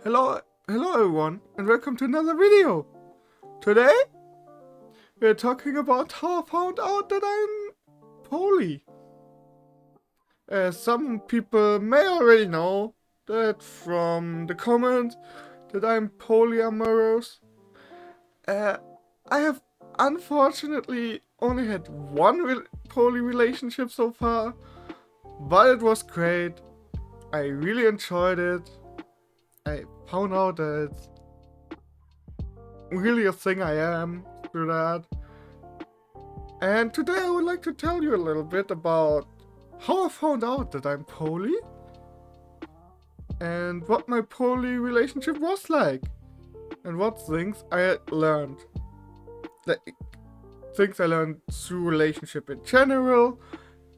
Hello everyone, and welcome to another video. Today, we're talking about how I found out that I'm poly. Some people may already know that from the comments that I'm polyamorous. I have unfortunately only had one poly relationship so far, but it was great. I really enjoyed it. I found out that it's really a thing I am through that. And today I would like to tell you a little bit about how I found out that I'm poly and what my poly relationship was like and what things I learned. Like, things I learned through relationship in general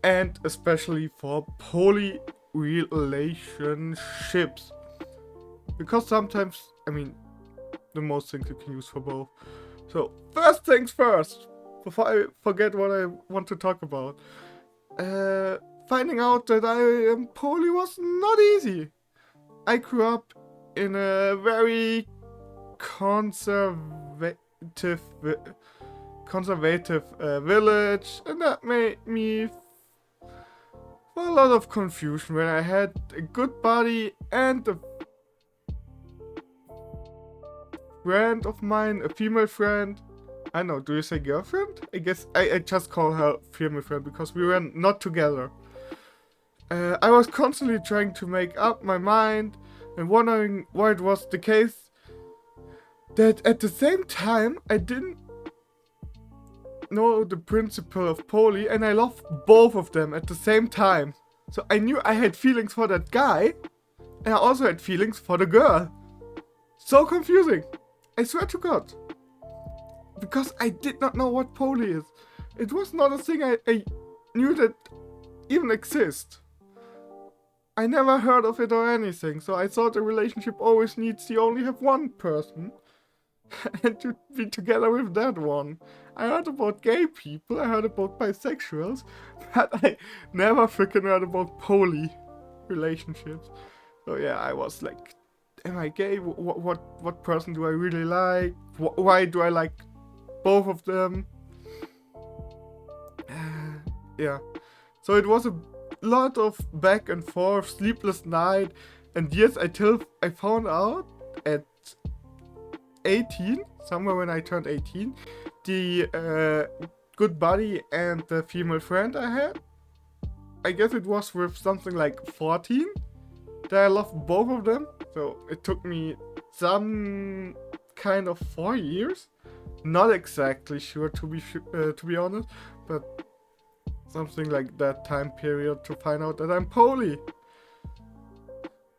and especially for poly relationships. Because sometimes, the most things you can use for both. So, first things first, before I forget what I want to talk about. Finding out that I am poly was not easy. I grew up in a very conservative village, and that made me a lot of confusion when I had a good buddy and a friend of mine, a female friend. I know, do you say girlfriend? I guess I just call her female friend because we were not together. I was constantly trying to make up my mind and wondering why it was the case that at the same time I didn't know the principle of poly and I loved both of them at the same time. So I knew I had feelings for that guy and I also had feelings for the girl. So confusing. I swear to God. Because I did not know what poly is. It was not a thing I knew that even exists. I never heard of it or anything, so I thought a relationship always needs to only have one person and to be together with that one. I heard about gay people, I heard about bisexuals, but I never freaking heard about poly relationships. So yeah, I was like, am I gay? What person do I really like? Why do I like both of them? Yeah. So it was a lot of back and forth, sleepless night, and years until I found out at 18, somewhere when I turned 18, the good buddy and the female friend I had, I guess it was with something like 14, that I loved both of them. So it took me some kind of 4 years, not exactly sure to be honest, but something like that time period to find out that I'm poly.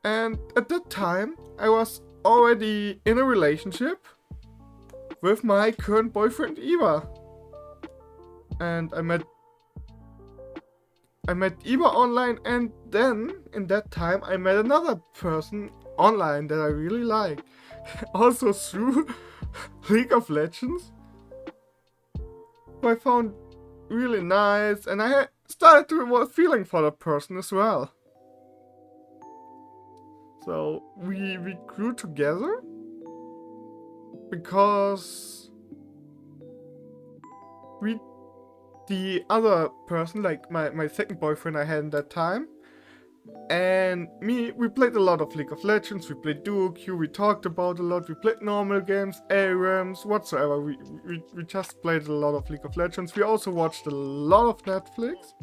And at that time, I was already in a relationship with my current boyfriend Eva. And I met Eva online, and then in that time I met another person online that I really like. Also through League of Legends, who I found really nice, and I started to have a feeling for that person as well. So we grew together because the other person, like my second boyfriend I had in that time, and me, we played a lot of League of Legends, we played Duo Q, we talked about a lot, we played normal games, ARAMs, whatsoever. We just played a lot of League of Legends. We also watched a lot of Netflix.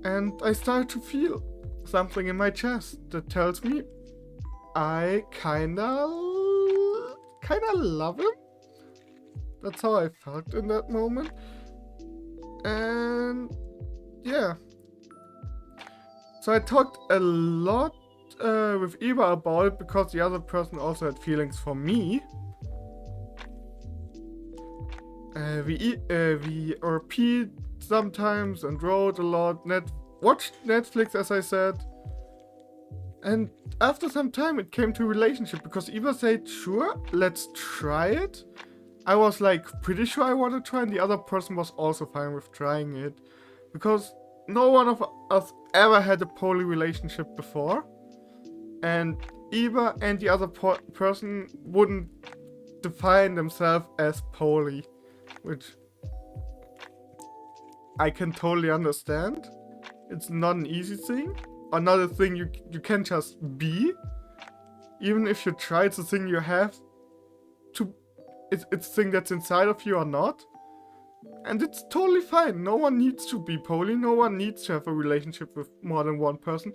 And I started to feel something in my chest that tells me I kinda love him. That's how I felt in that moment. And yeah. So I talked a lot with Eva about it because the other person also had feelings for me. We RP'd sometimes and wrote a lot, watched Netflix as I said. And after some time it came to relationship because Eva said, sure, let's try it. I was like pretty sure I want to try, and the other person was also fine with trying it. Because no one of us ever had a poly relationship before. And Eva and the other person wouldn't define themselves as poly, which I can totally understand. It's not an easy thing, or not a thing you can just be. Even if you try, it's a thing you have to. It's a thing that's inside of you or not. And it's totally fine. No one needs to be poly. No one needs to have a relationship with more than one person.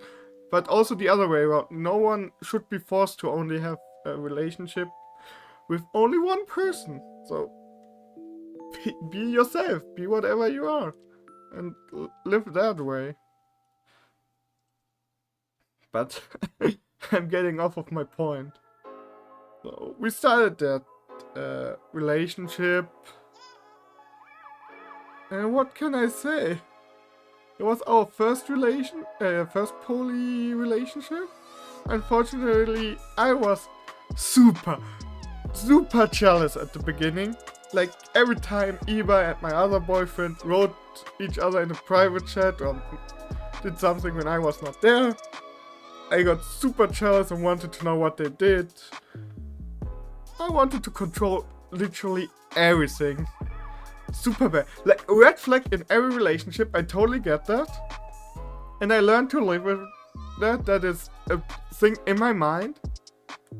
But also the other way around. No one should be forced to only have a relationship with only one person. So be yourself. Be whatever you are. And live that way. But I'm getting off of my point. So we started that relationship. And what can I say? It was our first poly relationship. Unfortunately, I was super jealous at the beginning. Like every time Eva and my other boyfriend wrote each other in a private chat or did something when I was not there, I got super jealous and wanted to know what they did. I wanted to control literally everything. Super bad. Like, a red flag in every relationship, I totally get that. And I learned to live with that. That is a thing in my mind.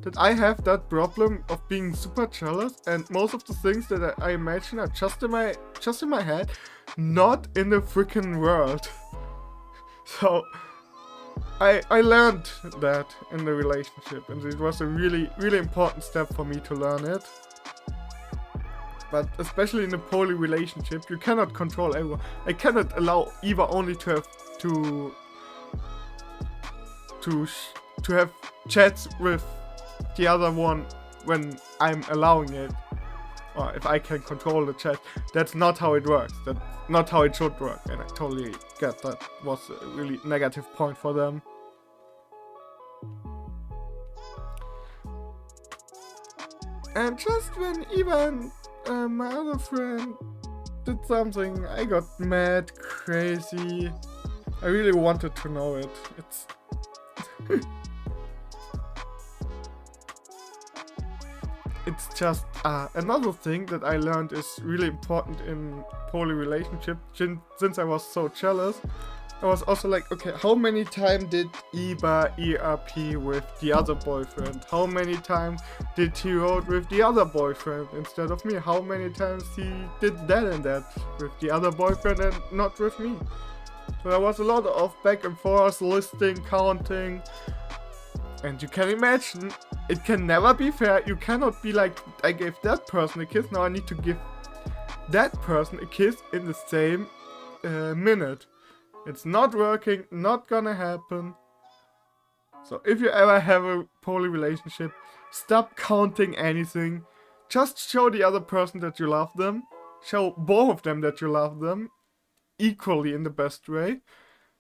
That I have that problem of being super jealous. And most of the things that I imagine are just in my head. Not in the freaking world. So, I learned that in the relationship. And it was a really, really important step for me to learn it. But especially in a poly relationship, you cannot control everyone. I cannot allow Eva only to have chats with the other one when I'm allowing it, or if I can control the chat. That's not how it works. That's not how it should work. And I totally get that was a really negative point for them. And just when Eva and my other friend did something, I got mad, crazy. I really wanted to know it. It's it's just another thing that I learned is really important in poly relationship. Since I was so jealous, I was also like, okay, how many times did Eva ERP with the other boyfriend? How many times did he wrote with the other boyfriend instead of me? How many times he did that and that with the other boyfriend and not with me? So there was a lot of back and forth, listing, counting. And you can imagine, it can never be fair. You cannot be like, I gave that person a kiss, now I need to give that person a kiss in the same minute. It's not working, not gonna happen. So if you ever have a poly relationship, stop counting anything. Just show the other person that you love them. Show both of them that you love them equally in the best way.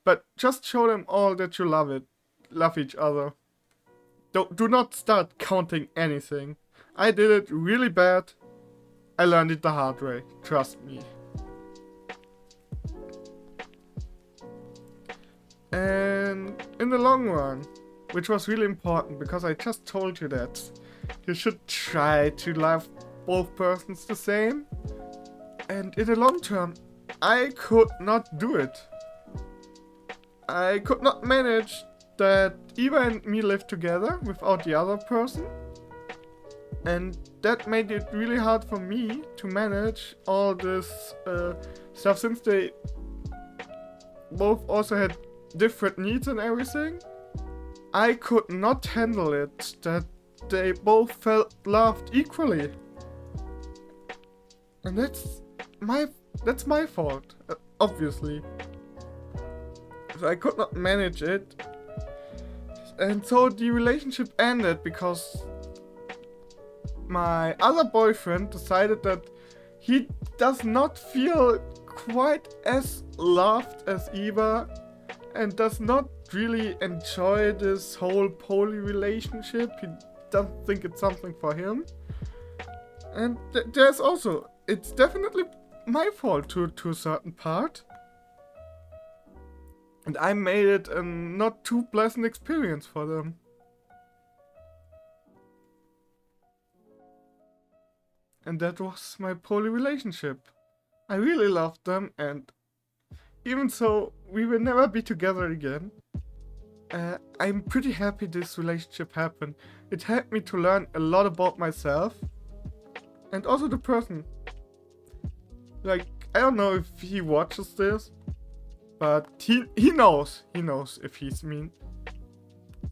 But just show them all that you love each other. Do not start counting anything. I did it really bad. I learned it the hard way, trust me. And in the long run, which was really important because I just told you that you should try to love both persons the same. And in the long term, I could not do it. I could not manage that Eva and me lived together without the other person. And that made it really hard for me to manage all this stuff, since they both also had different needs and everything. I could not handle it that they both felt loved equally. And that's my fault, obviously. So I could not manage it. And so the relationship ended because my other boyfriend decided that he does not feel quite as loved as Eva and does not really enjoy this whole poly relationship. He doesn't think it's something for him. And there's also, it's definitely my fault to a certain part. And I made it a not too pleasant experience for them. And that was my poly relationship. I really loved them, and even so we will never be together again, I'm pretty happy this relationship happened. It helped me to learn a lot about myself and also the person. Like, I don't know if he watches this, but he knows if he's mean.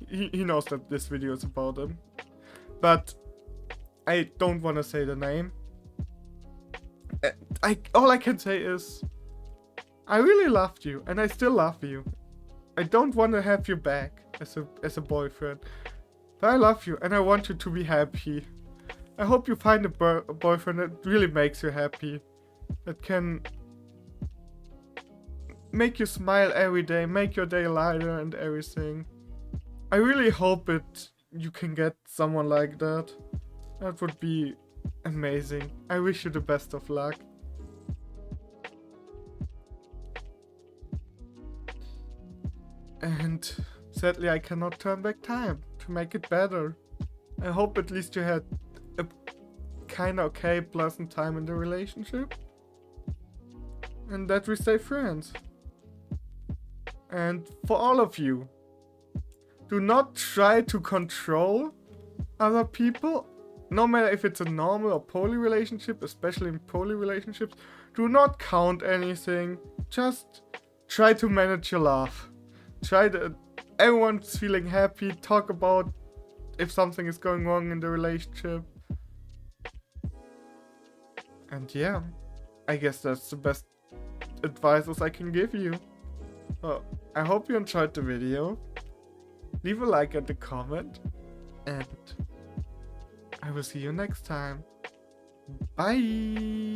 He knows that this video is about him. But I don't want to say the name. All I can say is I really loved you, and I still love you. I don't want to have you back as a boyfriend, but I love you and I want you to be happy. I hope you find a boyfriend that really makes you happy, that can make you smile every day, make your day lighter and everything. I really hope you can get someone like that. That would be amazing. I wish you the best of luck. And sadly, I cannot turn back time to make it better. I hope at least you had a kinda okay, pleasant time in the relationship. And that we stay friends. And for all of you, do not try to control other people. No matter if it's a normal or poly relationship, especially in poly relationships, do not count anything. Just try to manage your love. Try to, everyone's feeling happy, talk about if something is going wrong in the relationship. And yeah, I guess that's the best advice I can give you. So, I hope you enjoyed the video. Leave a like and a comment, and I will see you next time. Bye!